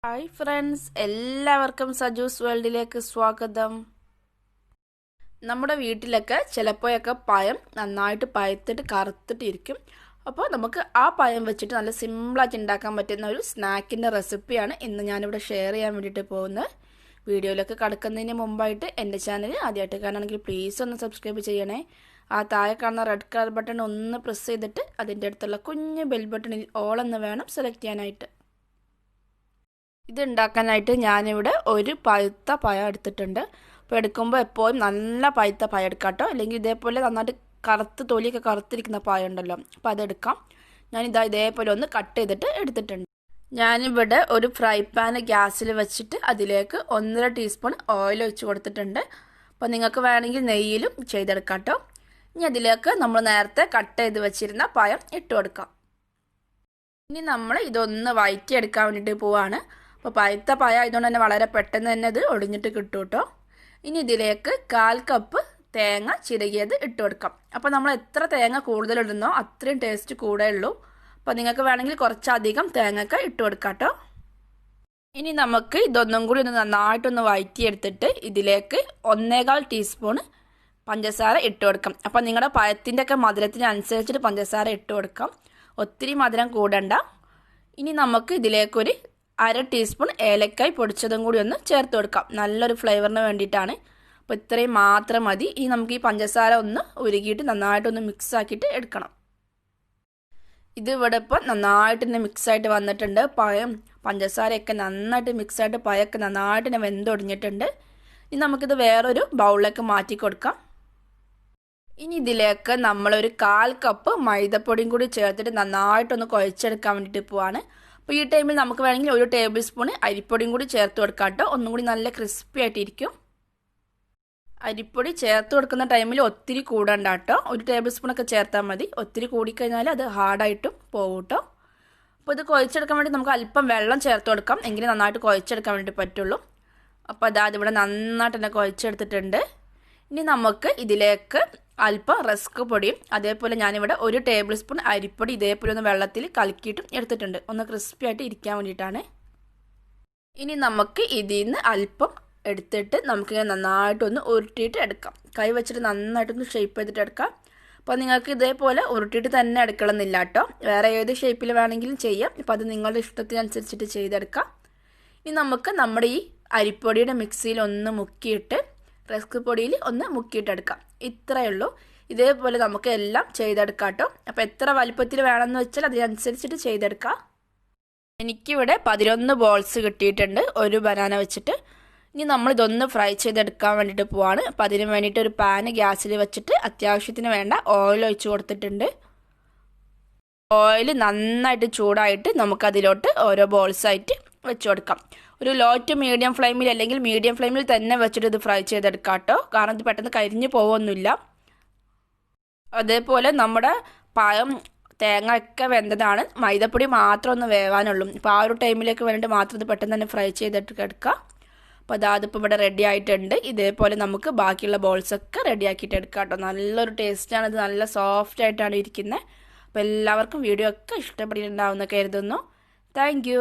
Hi friends, എല്ലാവർക്കും സജൂസ് വേൾഡിലേക്ക് സ്വാഗതം. നമ്മുടെ വീട്ടിലൊക്കെ ചിലപ്പോഴൊക്കെ പഴം നന്നായിട്ട് പഴുത്തിട്ട് കറുത്തിട്ടിരിക്കും. അപ്പോൾ നമുക്ക് ആ പഴം വെച്ചിട്ട് നല്ല സിമ്പിളായിട്ട് ഉണ്ടാക്കാൻ പറ്റുന്ന ഒരു സ്നാക്കിൻ്റെ റെസിപ്പിയാണ് ഇന്ന് ഞാനിവിടെ ഷെയർ ചെയ്യാൻ വേണ്ടിയിട്ട് പോകുന്നത്. വീഡിയോയിലൊക്കെ കടക്കുന്നതിന് മുമ്പായിട്ട് എൻ്റെ ചാനൽ ആദ്യമായിട്ട് കാണുകയാണെങ്കിൽ പ്ലീസ് ഒന്ന് സബ്സ്ക്രൈബ് ചെയ്യണേ. ആ താഴെ കാണുന്ന റെഡ് കളർ ബട്ടൺ ഒന്ന് പ്രസ് ചെയ്തിട്ട് അതിൻ്റെ അടുത്തുള്ള കുഞ്ഞ് ബെൽ ബട്ടണിൽ ഓൾ എന്ന് വേണം സെലക്ട് ചെയ്യാനായിട്ട്. ഇത് ഉണ്ടാക്കാനായിട്ട് ഞാനിവിടെ ഒരു പഴുത്ത പഴം എടുത്തിട്ടുണ്ട്. അപ്പോൾ എടുക്കുമ്പോൾ എപ്പോഴും നല്ല പഴുത്ത പഴം എടുക്കാം കേട്ടോ, അല്ലെങ്കിൽ ഇതേപോലെ നന്നായിട്ട് കറുത്ത് തൊലിയൊക്കെ കറുത്തിരിക്കുന്ന പഴം ഉണ്ടല്ലോ, അപ്പോൾ അതെടുക്കാം. ഞാനിതാ ഇതേപോലെ ഒന്ന് കട്ട് ചെയ്തിട്ട് എടുത്തിട്ടുണ്ട്. ഞാനിവിടെ ഒരു ഫ്രൈ പാൻ ഗ്യാസിൽ വെച്ചിട്ട് അതിലേക്ക് 1.5 ടീസ്പൂൺ ഓയിൽ ഒഴിച്ച് കൊടുത്തിട്ടുണ്ട്. അപ്പോൾ നിങ്ങൾക്ക് വേണമെങ്കിൽ നെയ്യിലും ചെയ്തെടുക്കാം കേട്ടോ. ഇനി അതിലേക്ക് നമ്മൾ നേരത്തെ കട്ട് ചെയ്ത് വെച്ചിരുന്ന പഴം ഇട്ട് കൊടുക്കാം. ഇനി നമ്മൾ ഇതൊന്ന് വഴറ്റിയെടുക്കാൻ വേണ്ടിയിട്ട് പോവാണ്. അപ്പോൾ പഴുത്ത പഴം ആയതുകൊണ്ട് തന്നെ വളരെ പെട്ടെന്ന് തന്നെ ഇത് ഒടിഞ്ഞിട്ട് കിട്ടും കേട്ടോ. ഇനി ഇതിലേക്ക് 1/4 കപ്പ് തേങ്ങ ചിരകിയത് ഇട്ട് കൊടുക്കാം. അപ്പോൾ നമ്മൾ എത്ര തേങ്ങ കൂടുതൽ ഇടുന്നോ അത്രയും ടേസ്റ്റ് കൂടെ ഉള്ളൂ. അപ്പോൾ നിങ്ങൾക്ക് വേണമെങ്കിൽ കുറച്ചധികം തേങ്ങയൊക്കെ ഇട്ട് കൊടുക്കാം കേട്ടോ. ഇനി നമുക്ക് ഇതൊന്നും കൂടി ഒന്ന് നന്നായിട്ടൊന്ന് വഴറ്റിയെടുത്തിട്ട് ഇതിലേക്ക് 1/4 ടീസ്പൂൺ പഞ്ചസാര ഇട്ട് കൊടുക്കാം. അപ്പോൾ നിങ്ങളുടെ പഴത്തിൻ്റെ ഒക്കെ മധുരത്തിനനുസരിച്ചിട്ട് പഞ്ചസാര ഇട്ട് കൊടുക്കാം, ഒത്തിരി മധുരം കൂടണ്ട. ഇനി നമുക്ക് ഇതിലേക്കൊരു 1/2 ടീസ്പൂൺ ഏലക്കായ് പൊടിച്ചതും കൂടി ഒന്ന് ചേർത്ത് കൊടുക്കാം, നല്ലൊരു ഫ്ലേവറിന് വേണ്ടിയിട്ടാണ്. അപ്പോൾ ഇത്രയും മാത്രം മതി. ഇനി നമുക്ക് ഈ പഞ്ചസാര ഒന്ന് ഉരുകിയിട്ട് നന്നായിട്ടൊന്ന് മിക്സ് ആക്കിയിട്ട് എടുക്കണം. ഇത് ഇവിടെ ഇപ്പോൾ നന്നായിട്ട് തന്നെ മിക്സായിട്ട് വന്നിട്ടുണ്ട്. പഴം പഞ്ചസാരയൊക്കെ നന്നായിട്ട് മിക്സായിട്ട് പഴമൊക്കെ നന്നായിട്ട് തന്നെ വെന്തൊടിഞ്ഞിട്ടുണ്ട്. ഇനി നമുക്കിത് വേറൊരു ബൗളിലേക്ക് മാറ്റി കൊടുക്കാം. ഇനി ഇതിലേക്ക് നമ്മളൊരു 1/4 കപ്പ് മൈദപ്പൊടിയും കൂടി ചേർത്തിട്ട് നന്നായിട്ടൊന്ന് കുഴച്ചെടുക്കാൻ വേണ്ടിയിട്ട് പോവാണ്. അപ്പോൾ ഈ ടൈമിൽ നമുക്ക് വേണമെങ്കിൽ 1 ടേബിൾ സ്പൂൺ അരിപ്പൊടിയും കൂടി ചേർത്ത് കൊടുക്കാം കേട്ടോ, ഒന്നും കൂടി നല്ല ക്രിസ്പി ആയിട്ടിരിക്കും. അരിപ്പൊടി ചേർത്ത് കൊടുക്കുന്ന ടൈമിൽ ഒത്തിരി കൂടണ്ട കേട്ടോ, 1 ടേബിൾ സ്പൂണൊക്കെ ചേർത്താൽ മതി. ഒത്തിരി കൂടിക്കഴിഞ്ഞാൽ അത് ഹാർഡായിട്ടും പോകും കേട്ടോ. അപ്പോൾ ഇത് കുഴച്ചെടുക്കാൻ വേണ്ടി നമുക്ക് അല്പം വെള്ളം ചേർത്ത് കൊടുക്കാം, എങ്കിലും നന്നായിട്ട് കുഴച്ചെടുക്കാൻ വേണ്ടി പറ്റുള്ളൂ. അപ്പോൾ അതിവിടെ നന്നായിട്ട് തന്നെ കുഴച്ചെടുത്തിട്ടുണ്ട്. ഇനി നമുക്ക് ഇതിലേക്ക് അല്പം റസ്ക് പൊടിയും അതേപോലെ ഞാനിവിടെ 1 ടേബിൾ സ്പൂൺ അരിപ്പൊടി ഇതേപോലെ ഒന്ന് വെള്ളത്തിൽ കലക്കിയിട്ടും എടുത്തിട്ടുണ്ട്, ഒന്ന് ക്രിസ്പി ആയിട്ട് ഇരിക്കാൻ വേണ്ടിയിട്ടാണ്. ഇനി നമുക്ക് ഇതിൽ നിന്ന് അല്പം എടുത്തിട്ട് നമുക്കിങ്ങനെ നന്നായിട്ടൊന്ന് ഉരുട്ടിയിട്ട് എടുക്കാം. കൈ വെച്ചിട്ട് നന്നായിട്ടൊന്ന് ഷേപ്പ് ചെയ്തിട്ട് എടുക്കാം. അപ്പോൾ നിങ്ങൾക്ക് ഇതേപോലെ ഉരുട്ടിയിട്ട് തന്നെ എടുക്കണമെന്നില്ല കേട്ടോ, വേറെ ഏത് ഷേപ്പിൽ വേണമെങ്കിലും ചെയ്യാം. അപ്പോൾ അത് നിങ്ങളുടെ ഇഷ്ടത്തിനനുസരിച്ചിട്ട് ചെയ്തെടുക്കാം. ഇനി നമുക്ക് നമ്മുടെ ഈ അരിപ്പൊടിയുടെ മിക്സിയിൽ ഒന്ന് മുക്കിയിട്ട് റസ്ക് പൊടിയിൽ ഒന്ന് മുക്കിയിട്ടെടുക്കാം. ഇത്രയേ ഉള്ളൂ. ഇതേപോലെ നമുക്ക് എല്ലാം ചെയ്തെടുക്കാം കേട്ടോ. അപ്പോൾ എത്ര വലുപ്പത്തിൽ വേണമെന്ന് വെച്ചാൽ അതിനനുസരിച്ചിട്ട് ചെയ്തെടുക്കാം. എനിക്കിവിടെ 11 ബോൾസ് കിട്ടിയിട്ടുണ്ട് ഒരു ബനാന വെച്ചിട്ട്. ഇനി നമ്മളിതൊന്ന് ഫ്രൈ ചെയ്തെടുക്കാൻ വേണ്ടിയിട്ട് പോവാണ്. അപ്പോൾ അതിന് വേണ്ടിയിട്ട് ഒരു പാൻ ഗ്യാസിൽ വെച്ചിട്ട് അത്യാവശ്യത്തിന് വേണ്ട ഓയിൽ ഒഴിച്ച് കൊടുത്തിട്ടുണ്ട്. ഓയിൽ നന്നായിട്ട് ചൂടായിട്ട് നമുക്കതിലോട്ട് ഓരോ ബോൾസായിട്ട് വെച്ച് കൊടുക്കാം. ഒരു ലോ ടു മീഡിയം ഫ്ലെയിമിൽ അല്ലെങ്കിൽ മീഡിയം ഫ്ലെയിമിൽ തന്നെ വെച്ചിട്ട് ഇത് ഫ്രൈ ചെയ്തെടുക്കാം കേട്ടോ, കാരണം ഇത് പെട്ടെന്ന് കരിഞ്ഞു പോകുന്നില്ല. അതേപോലെ നമ്മുടെ പഴം തേങ്ങ ഒക്കെ വെന്തതാണ്, മൈദപ്പൊടി മാത്രം ഒന്ന് വേവാനുള്ളൂ. ഇപ്പോൾ ആ ഒരു ടൈമിലേക്ക് വേണ്ടിയിട്ട് മാത്രം ഇത് പെട്ടെന്ന് തന്നെ ഫ്രൈ ചെയ്തിട്ട് എടുക്കാം. അപ്പോൾ അതിപ്പോൾ ഇവിടെ റെഡി ആയിട്ടുണ്ട്. ഇതേപോലെ നമുക്ക് ബാക്കിയുള്ള ബോൾസൊക്കെ റെഡി ആക്കിയിട്ട് എടുക്കാം കേട്ടോ. നല്ലൊരു ടേസ്റ്റാണ്, ഇത് നല്ല സോഫ്റ്റ് ആയിട്ടാണ് ഇരിക്കുന്നത്. അപ്പോൾ എല്ലാവർക്കും വീഡിയോ ഒക്കെ ഇഷ്ടപ്പെട്ടിട്ടുണ്ടാവുമെന്ന് കരുതുന്നു. താങ്ക്